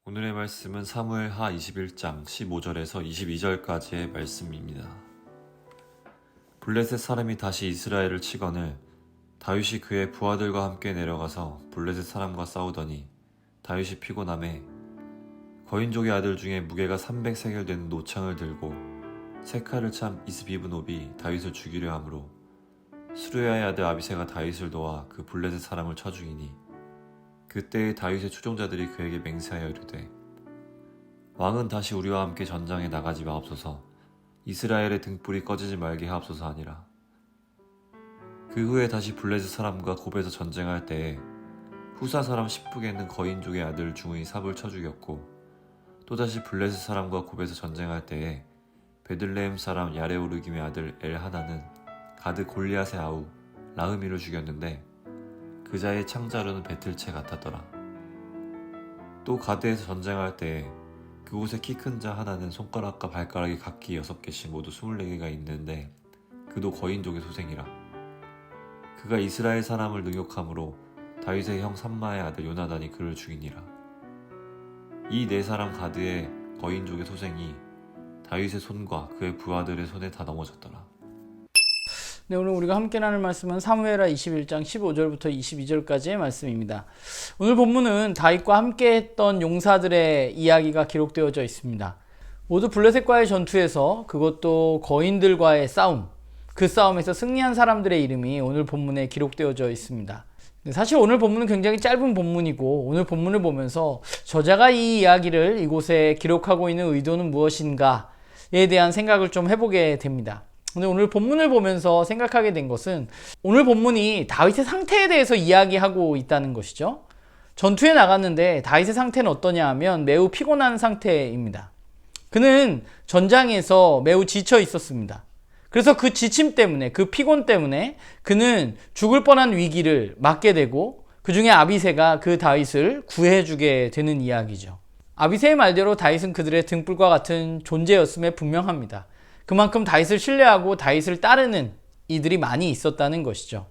오늘의 말씀은 사무엘하 21장 15절에서 22절까지의 말씀입니다. 블레셋 사람이 다시 이스라엘을 치거늘 다윗이 그의 부하들과 함께 내려가서 블레셋 사람과 싸우더니 다윗이 피곤하매 거인족의 아들 중에 무게가 300세겔 되는 노창을 들고 세 칼을 참 이스비브노비 다윗을 죽이려 하므로 스루야의 아들 아비새가 다윗을 도와 그 블레셋 사람을 쳐 죽이니 그때의 다윗의 추종자들이 그에게 맹세하여 이르되 왕은 다시 우리와 함께 전장에 나가지 마옵소서 이스라엘의 등불이 꺼지지 말게 하옵소서 하니라. 그 후에 다시 블레셋 사람과 곱에서 전쟁할 때에 후사 사람 십북에는 거인족의 아들 중의 삽을 쳐 죽였고 또다시 블레셋 사람과 곱에서 전쟁할 때에 베들레헴 사람 야레오르김의 아들 엘하나는 가드 골리앗의 아우 라흐미를 죽였는데 그 자의 창자루는 배틀채 같았더라. 또 가드에서 전쟁할 때에 그곳에 키 큰 자 하나는 손가락과 발가락이 각기 6개씩 모두 24개가 있는데 그도 거인족의 소생이라. 그가 이스라엘 사람을 능욕함으로 다윗의 형 삼마의 아들 요나단이 그를 죽이니라. 이 네 사람 가드의 거인족의 소생이 다윗의 손과 그의 부하들의 손에 다 넘어졌더라. 네, 오늘 우리가 함께 나눌 말씀은 사무엘하 21장 15절부터 22절까지의 말씀입니다. 오늘 본문은 다윗과 함께 했던 용사들의 이야기가 기록되어져 있습니다. 모두 블레셋과의 전투에서 그것도 거인들과의 싸움, 그 싸움에서 승리한 사람들의 이름이 오늘 본문에 기록되어져 있습니다. 사실 오늘 본문은 굉장히 짧은 본문이고 오늘 본문을 보면서 저자가 이 이야기를 이곳에 기록하고 있는 의도는 무엇인가에 대한 생각을 좀 해보게 됩니다. 근데 오늘 본문을 보면서 생각하게 된 것은 오늘 본문이 다윗의 상태에 대해서 이야기하고 있다는 것이죠. 전투에 나갔는데 다윗의 상태는 어떠냐 하면 매우 피곤한 상태입니다. 그는 전장에서 매우 지쳐 있었습니다. 그래서 그 지침 때문에, 그 피곤 때문에 그는 죽을 뻔한 위기를 맞게 되고 그 중에 아비새가 그 다윗을 구해주게 되는 이야기죠. 아비새의 말대로 다윗은 그들의 등불과 같은 존재였음에 분명합니다. 그만큼 다윗을 신뢰하고 다윗을 따르는 이들이 많이 있었다는 것이죠.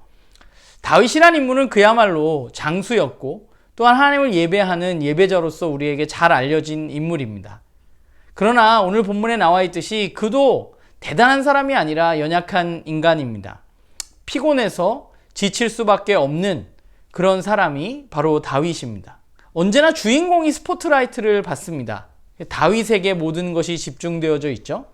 다윗이란 인물은 그야말로 장수였고 또한 하나님을 예배하는 예배자로서 우리에게 잘 알려진 인물입니다. 그러나 오늘 본문에 나와 있듯이 그도 대단한 사람이 아니라 연약한 인간입니다. 피곤해서 지칠 수밖에 없는 그런 사람이 바로 다윗입니다. 언제나 주인공이 스포트라이트를 받습니다. 다윗에게 모든 것이 집중되어져 있죠.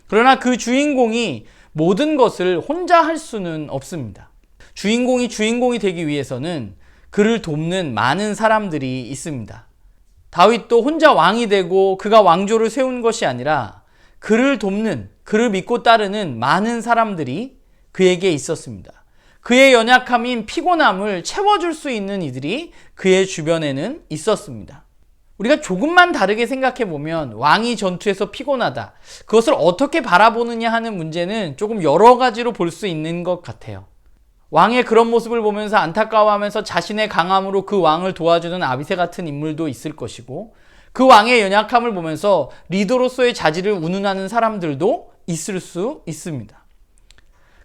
그러나 그 주인공이 모든 것을 혼자 할 수는 없습니다. 주인공이 되기 위해서는 그를 돕는 많은 사람들이 있습니다. 다윗도 혼자 왕이 되고 그가 왕조를 세운 것이 아니라 그를 돕는, 그를 믿고 따르는 많은 사람들이 그에게 있었습니다. 그의 연약함인 피곤함을 채워줄 수 있는 이들이 그의 주변에는 있었습니다. 우리가 조금만 다르게 생각해보면 왕이 전투에서 피곤하다. 그것을 어떻게 바라보느냐 하는 문제는 조금 여러 가지로 볼 수 있는 것 같아요. 왕의 그런 모습을 보면서 안타까워하면서 자신의 강함으로 그 왕을 도와주는 아비새 같은 인물도 있을 것이고 그 왕의 연약함을 보면서 리더로서의 자질을 운운하는 사람들도 있을 수 있습니다.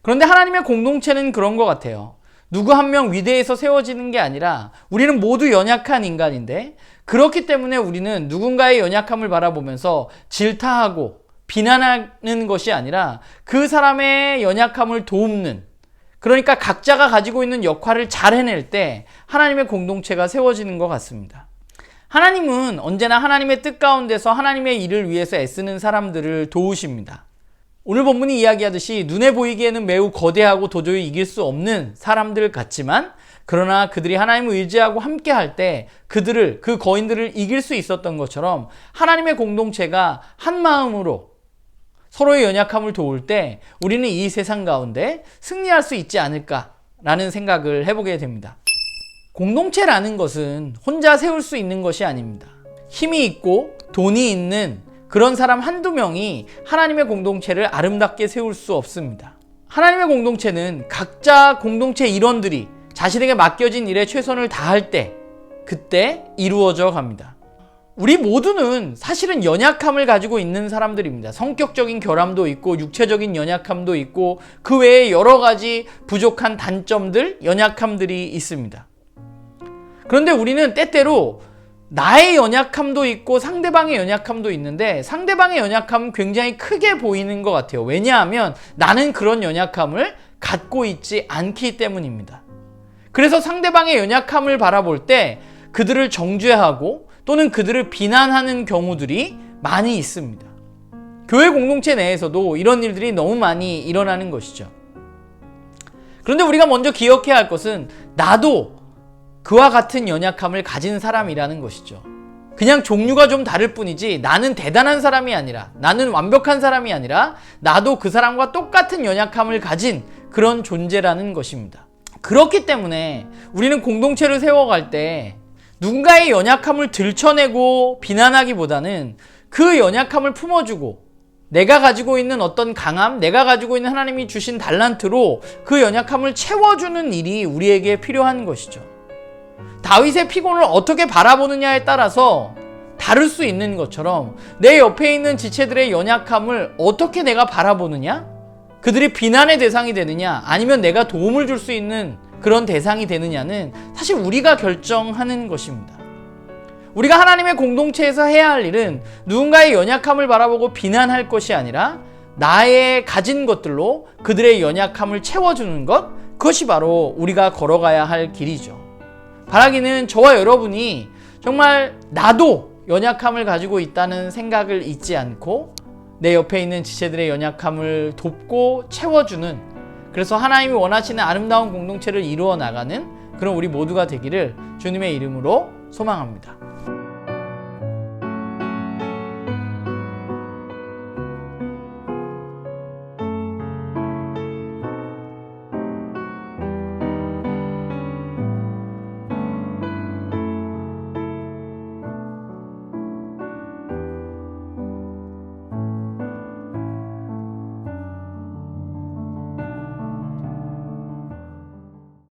그런데 하나님의 공동체는 그런 것 같아요. 누구 한 명 위대해서 세워지는 게 아니라 우리는 모두 연약한 인간인데 그렇기 때문에 우리는 누군가의 연약함을 바라보면서 질타하고 비난하는 것이 아니라 그 사람의 연약함을 돕는, 그러니까 각자가 가지고 있는 역할을 잘 해낼 때 하나님의 공동체가 세워지는 것 같습니다. 하나님은 언제나 하나님의 뜻 가운데서 하나님의 일을 위해서 애쓰는 사람들을 도우십니다. 오늘 본문이 이야기하듯이 눈에 보이기에는 매우 거대하고 도저히 이길 수 없는 사람들 같지만 그러나 그들이 하나님을 의지하고 함께 할 때 그 거인들을 이길 수 있었던 것처럼 하나님의 공동체가 한 마음으로 서로의 연약함을 도울 때 우리는 이 세상 가운데 승리할 수 있지 않을까라는 생각을 해보게 됩니다. 공동체라는 것은 혼자 세울 수 있는 것이 아닙니다. 힘이 있고 돈이 있는 그런 사람 한두 명이 하나님의 공동체를 아름답게 세울 수 없습니다. 하나님의 공동체는 각자 공동체 일원들이 자신에게 맡겨진 일에 최선을 다할 때 그때 이루어져 갑니다. 우리 모두는 사실은 연약함을 가지고 있는 사람들입니다. 성격적인 결함도 있고 육체적인 연약함도 있고 그 외에 여러 가지 부족한 단점들, 연약함들이 있습니다. 그런데 우리는 때때로 나의 연약함도 있고 상대방의 연약함도 있는데 상대방의 연약함은 굉장히 크게 보이는 것 같아요. 왜냐하면 나는 그런 연약함을 갖고 있지 않기 때문입니다. 그래서 상대방의 연약함을 바라볼 때 그들을 정죄하고 또는 그들을 비난하는 경우들이 많이 있습니다. 교회 공동체 내에서도 이런 일들이 너무 많이 일어나는 것이죠. 그런데 우리가 먼저 기억해야 할 것은 나도 그와 같은 연약함을 가진 사람이라는 것이죠. 그냥 종류가 좀 다를 뿐이지 나는 대단한 사람이 아니라, 나는 완벽한 사람이 아니라 나도 그 사람과 똑같은 연약함을 가진 그런 존재라는 것입니다. 그렇기 때문에 우리는 공동체를 세워갈 때 누군가의 연약함을 들춰내고 비난하기보다는 그 연약함을 품어주고 내가 가지고 있는 어떤 강함, 내가 가지고 있는 하나님이 주신 달란트로 그 연약함을 채워주는 일이 우리에게 필요한 것이죠. 다윗의 피곤을 어떻게 바라보느냐에 따라서 다를 수 있는 것처럼 내 옆에 있는 지체들의 연약함을 어떻게 내가 바라보느냐? 그들이 비난의 대상이 되느냐? 아니면 내가 도움을 줄 수 있는 그런 대상이 되느냐는 사실 우리가 결정하는 것입니다. 우리가 하나님의 공동체에서 해야 할 일은 누군가의 연약함을 바라보고 비난할 것이 아니라 나의 가진 것들로 그들의 연약함을 채워주는 것, 그것이 바로 우리가 걸어가야 할 길이죠. 바라기는 저와 여러분이 정말 나도 연약함을 가지고 있다는 생각을 잊지 않고 내 옆에 있는 지체들의 연약함을 돕고 채워주는, 그래서 하나님이 원하시는 아름다운 공동체를 이루어 나가는 그런 우리 모두가 되기를 주님의 이름으로 소망합니다.